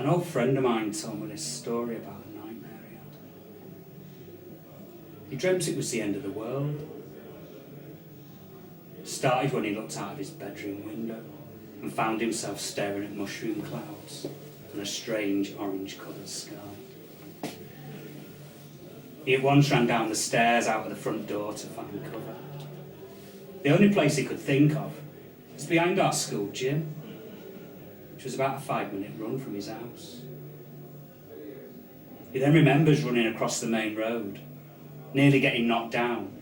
An old friend of mine told me this story about a nightmare he had. He dreamt it was the end of the world. It started when he looked out of his bedroom window and found himself staring at mushroom clouds and a strange orange-coloured sky. He at once ran down the stairs out of the front door to find cover. The only place he could think of was behind our school gym, which was about a 5-minute run from his house. He then remembers running across the main road, nearly getting knocked down,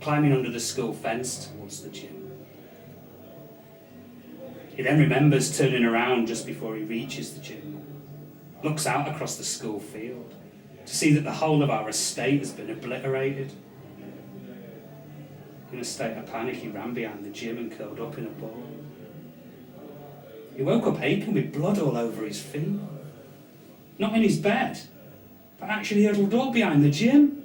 climbing under the school fence towards the gym. He then remembers turning around just before he reaches the gym, looks out across the school field to see that the whole of our estate has been obliterated. In a state of panic, he ran behind the gym and curled up in a ball. He woke up aching with blood all over his feet. Not in his bed, but actually huddled up behind the gym.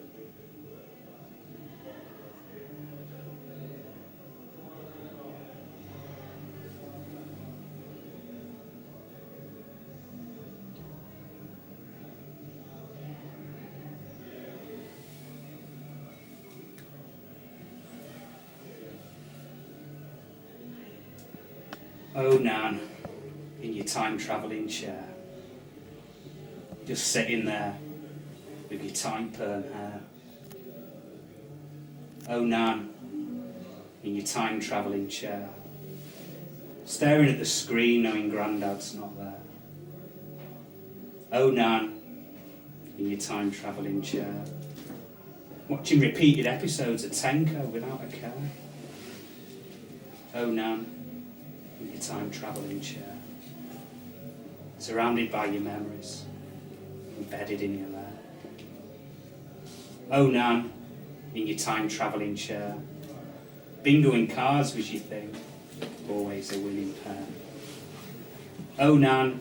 Oh, Nan, in your time-travelling chair, just sitting there with your tight perm hair. Oh, Nan, in your time-travelling chair, staring at the screen knowing Grandad's not there. Oh, Nan, in your time-travelling chair, watching repeated episodes of Tenko without a care. Oh, Nan, in your time-travelling chair, surrounded by your memories, embedded in your lair. Oh, Nan, in your time-travelling chair, bingo and cards was your thing, always a winning pair. Oh, Nan,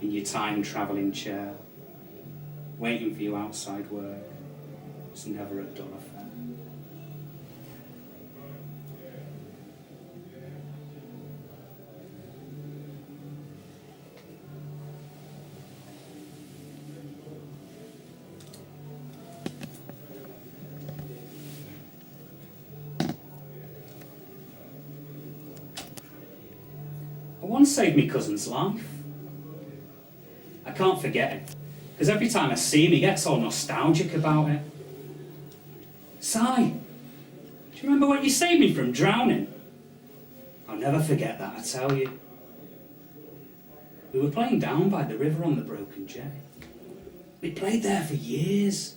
in your time-travelling chair, waiting for you outside work was never a dull affair. I once saved my cousin's life. I can't forget it, because every time I see him he gets all nostalgic about it. Si, do you remember when you saved me from drowning? I'll never forget that, I tell you. We were playing down by the river on the broken jetty. We played there for years.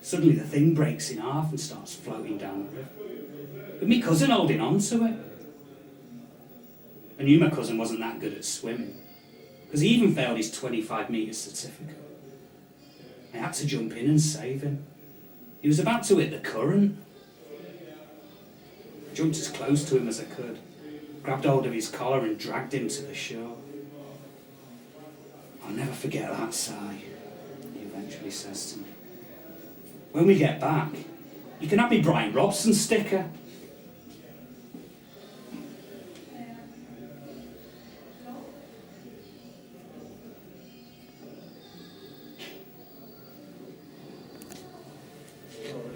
Suddenly the thing breaks in half and starts floating down the river, with me cousin holding on to it. I knew my cousin wasn't that good at swimming, because he even failed his 25-metre certificate. I had to jump in and save him. He was about to hit the current. I jumped as close to him as I could, grabbed hold of his collar and dragged him to the shore. I'll never forget that, Si, he eventually says to me. When we get back, you can have me Brian Robson sticker.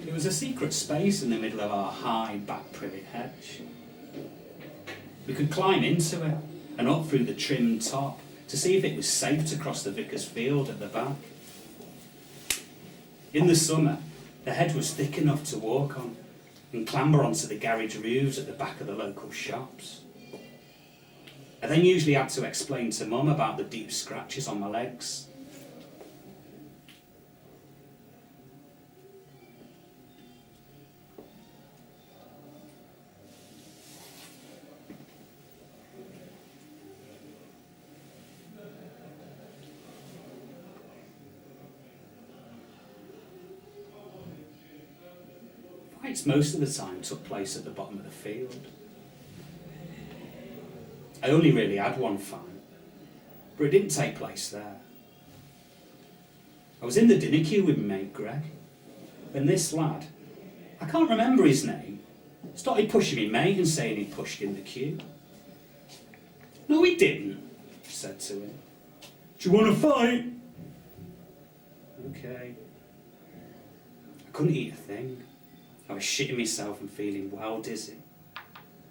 There was a secret space in the middle of our high back privet hedge. We could climb into it and up through the trimmed top to see if it was safe to cross the vicar's field at the back. In the summer, the hedge was thick enough to walk on and clamber onto the garage roofs at the back of the local shops. I then usually had to explain to Mum about the deep scratches on my legs. Fights most of the time took place at the bottom of the field. I only really had one fight, but it didn't take place there. I was in the dinner queue with my mate Greg, when this lad, I can't remember his name, started pushing me mate and saying he'd pushed in the queue. No, he didn't, I said to him. Do you want to fight? Okay. I couldn't eat a thing. I was shitting myself and feeling well dizzy.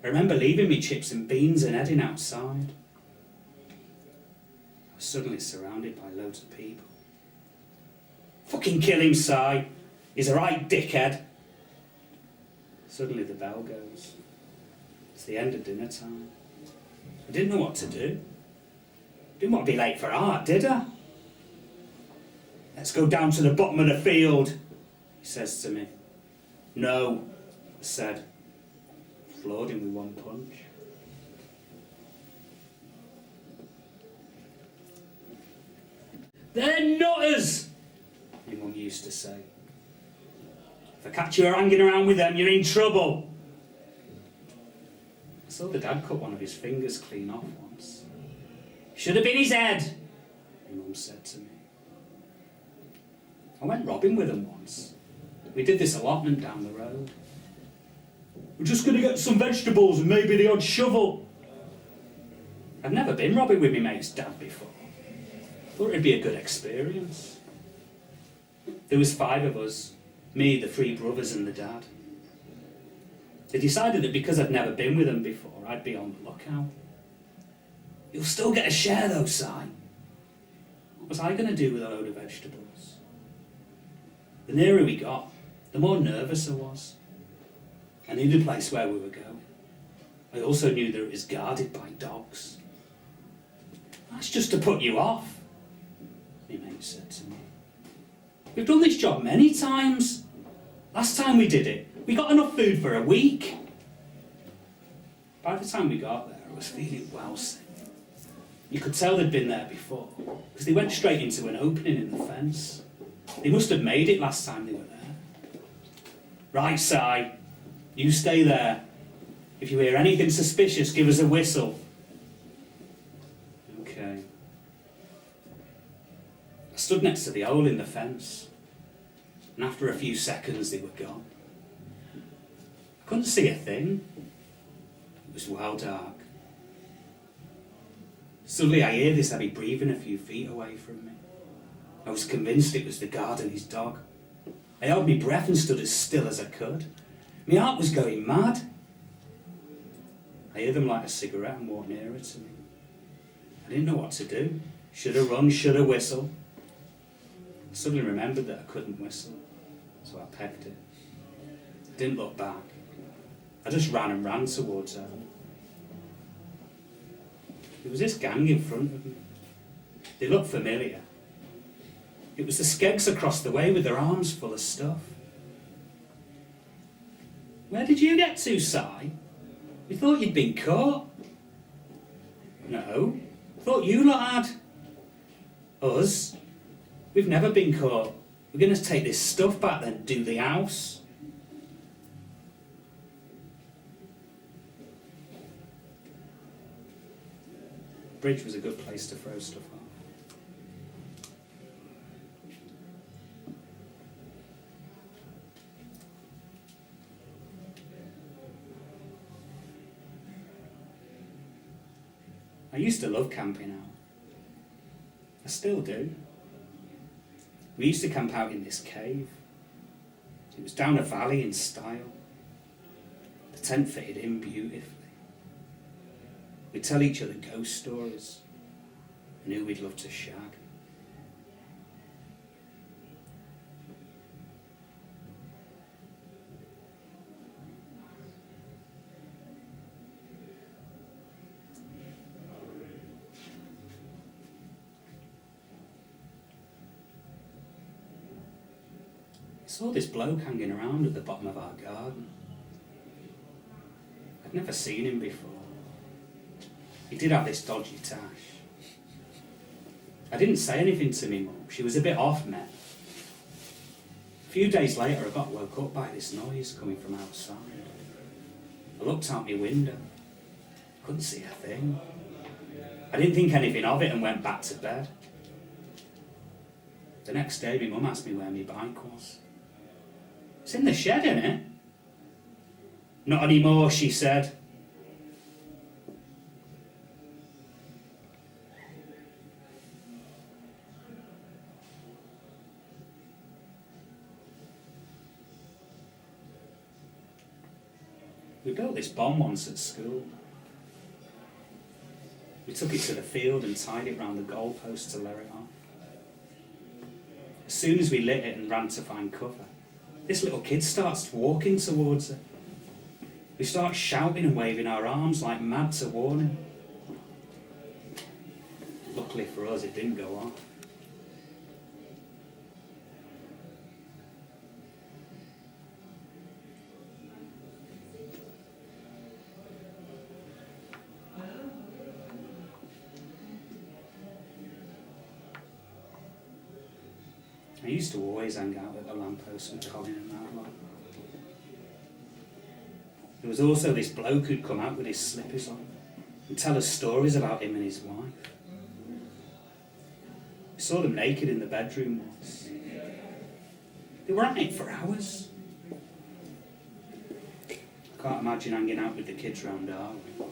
I remember leaving me chips and beans and heading outside. I was suddenly surrounded by loads of people. Fucking kill him, Si. He's a right dickhead. Suddenly the bell goes. It's the end of dinner time. I didn't know what to do. Didn't want to be late for art, did I? Let's go down to the bottom of the field, he says to me. No, I said. Floored him with one punch. They're nutters, my mum used to say. If I catch you hanging around with them, you're in trouble. I saw the dad cut one of his fingers clean off once. Should have been his head, my mum said to me. I went robbing with them once. We did this allotment down the road. We're just going to get some vegetables and maybe the odd shovel. I'd never been robbing with my mate's dad before. Thought it'd be a good experience. There was 5 of us, me, the 3 brothers and the dad. They decided that because I'd never been with them before, I'd be on the lookout. You'll still get a share though, Si. What was I going to do with a load of vegetables? The nearer we got, the more nervous I was. I knew the place where we were going. I also knew that it was guarded by dogs. That's just to put you off, my mate said to me. We've done this job many times. Last time we did it, we got enough food for a week. By the time we got there, I was feeling well sick. You could tell they'd been there before, because they went straight into an opening in the fence. They must have made it last time they were there. Right, Si, you stay there. If you hear anything suspicious, give us a whistle. Okay. I stood next to the hole in the fence, and after a few seconds they were gone. I couldn't see a thing. It was well dark. Suddenly I hear this heavy breathing a few feet away from me. I was convinced it was the guard and his dog. I held my breath and stood as still as I could. My heart was going mad. I heard them light a cigarette and walk nearer to me. I didn't know what to do. Should I run? Should I whistle? I suddenly remembered that I couldn't whistle, so I pegged it. I didn't look back. I just ran towards her. There was this gang in front of me. They looked familiar. It was the skegs across the way with their arms full of stuff. Where did you get to, Si? We thought you'd been caught. No, thought you lot had. Us? We've never been caught. We're going to take this stuff back then, do the house. Bridge was a good place to throw stuff off. I used to love camping out. I still do. We used to camp out in this cave. It was down a valley in style. The tent fitted in beautifully. We'd tell each other ghost stories and who we'd love to shag. I saw this bloke hanging around at the bottom of our garden. I'd never seen him before. He did have this dodgy tash. I didn't say anything to me mum. She was a bit off me. A few days later I got woke up by this noise coming from outside. I looked out my window. Couldn't see a thing. I didn't think anything of it and went back to bed. The next day my mum asked me where my bike was. It's in the shed, innit? Not anymore, she said. We built this bomb once at school. We took it to the field and tied it round the goalpost to let it off. As soon as we lit it and ran to find cover, this little kid starts walking towards it. We start shouting and waving our arms like mad to warn him. Luckily for us, it didn't go off. I used to always hang out at the lamppost with Colin and that lot. There was also this bloke who'd come out with his slippers on and tell us stories about him and his wife. We saw them naked in the bedroom once. They were at it for hours. I can't imagine hanging out with the kids round, are we?